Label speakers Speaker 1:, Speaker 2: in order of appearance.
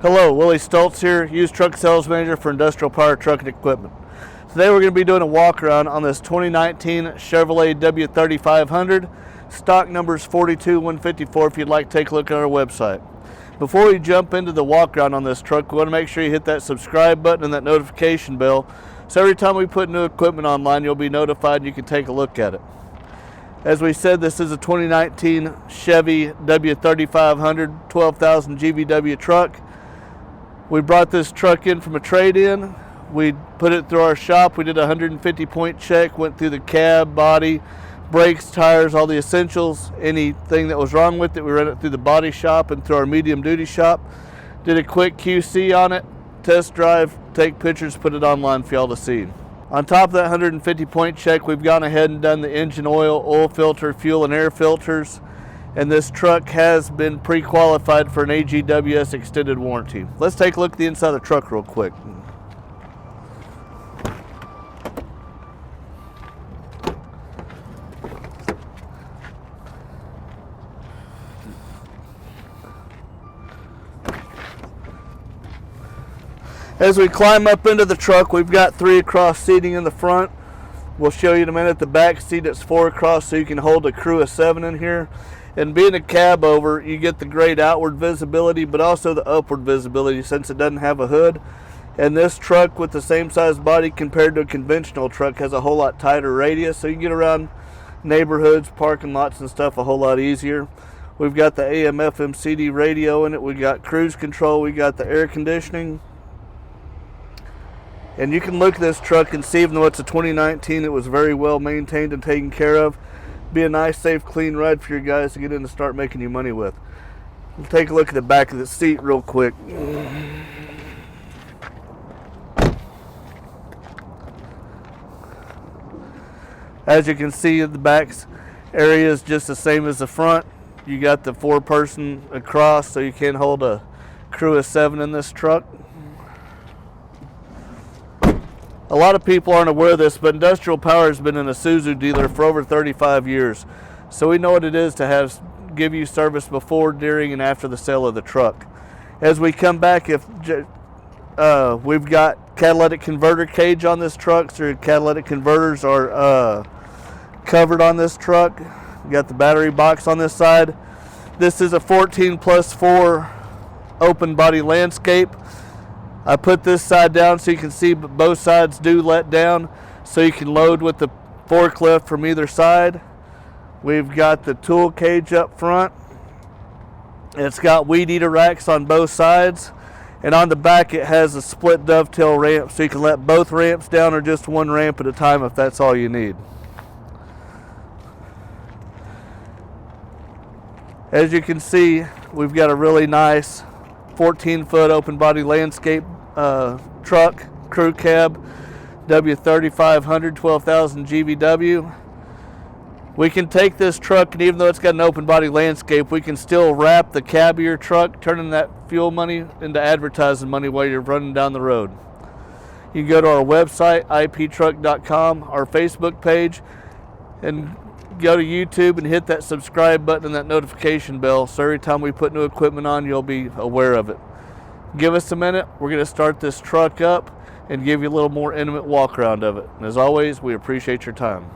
Speaker 1: Hello, Willie Stoltz here, used truck sales manager for Industrial Power Truck and Equipment. Today we're going to be doing a walk around on this 2019 Chevrolet W3500. Stock number is 42154 if you'd like to take a look at our website. Before we jump into the walk around on this truck, we want to make sure you hit that subscribe button and that notification bell, so every time we put new equipment online you'll be notified and you can take a look at it. As we said, this is a 2019 Chevy W3500 12,000 GVW truck. We brought this truck in from a trade-in. We put it through our shop. We did a 150-point check, went through the cab, body, brakes, tires, all the essentials. Anything that was wrong with it, we ran it through the body shop and through our medium-duty shop. Did a quick QC on it, test drive, take pictures, put it online for y'all to see. On top of that 150-point check, we've gone ahead and done the engine oil filter, fuel and air filters. And this truck has been pre-qualified for an AGWS extended warranty. Let's take a look at the inside of the truck real quick. As we climb up into the truck, we've got 3 across seating in the front. We'll show you in a minute the back seat. It's 4 across, so you can hold a crew of 7 in here. And being a cab over, you get the great outward visibility, but also the upward visibility since it doesn't have a hood. And this truck with the same size body compared to a conventional truck has a whole lot tighter radius, so you can get around neighborhoods, parking lots and stuff a whole lot easier. We've got the AM FM CD radio in it. We got cruise control. We got the air conditioning. And you can look at this truck and see, even though it's a 2019, it was very well maintained and taken care of. Be a nice, safe, clean ride for your guys to get in and start making you money with. We'll take a look at the back of the seat real quick. As you can see, the back area is just the same as the front. You got the 4-person across, so you can hold a crew of 7 in this truck. A lot of people aren't aware of this, but Industrial Power has been an Isuzu dealer for over 35 years. So we know what it is to give you service before, during, and after the sale of the truck. As we come back, we've got catalytic converter cage on this truck, so catalytic converters are covered on this truck. We got the battery box on this side. This is a 14+4 open body landscape. I put this side down so you can see both sides do let down, so you can load with the forklift from either side. We've got the tool cage up front. It's got weed eater racks on both sides, and on the back it has a split dovetail ramp, so you can let both ramps down or just one ramp at a time if that's all you need. As you can see, we've got a really nice 14-foot open body landscape truck, crew cab, W3500 12,000 GVW. We can take this truck, and even though it's got an open body landscape, we can still wrap the cab of your truck, turning that fuel money into advertising money while you're running down the road. You can go to our website, iptruck.com, our Facebook page, and go to YouTube and hit that subscribe button and that notification bell, so every time we put new equipment on, you'll be aware of it. Give us a minute. We're going to start this truck up and give you a little more intimate walk around of it. And as always, we appreciate your time.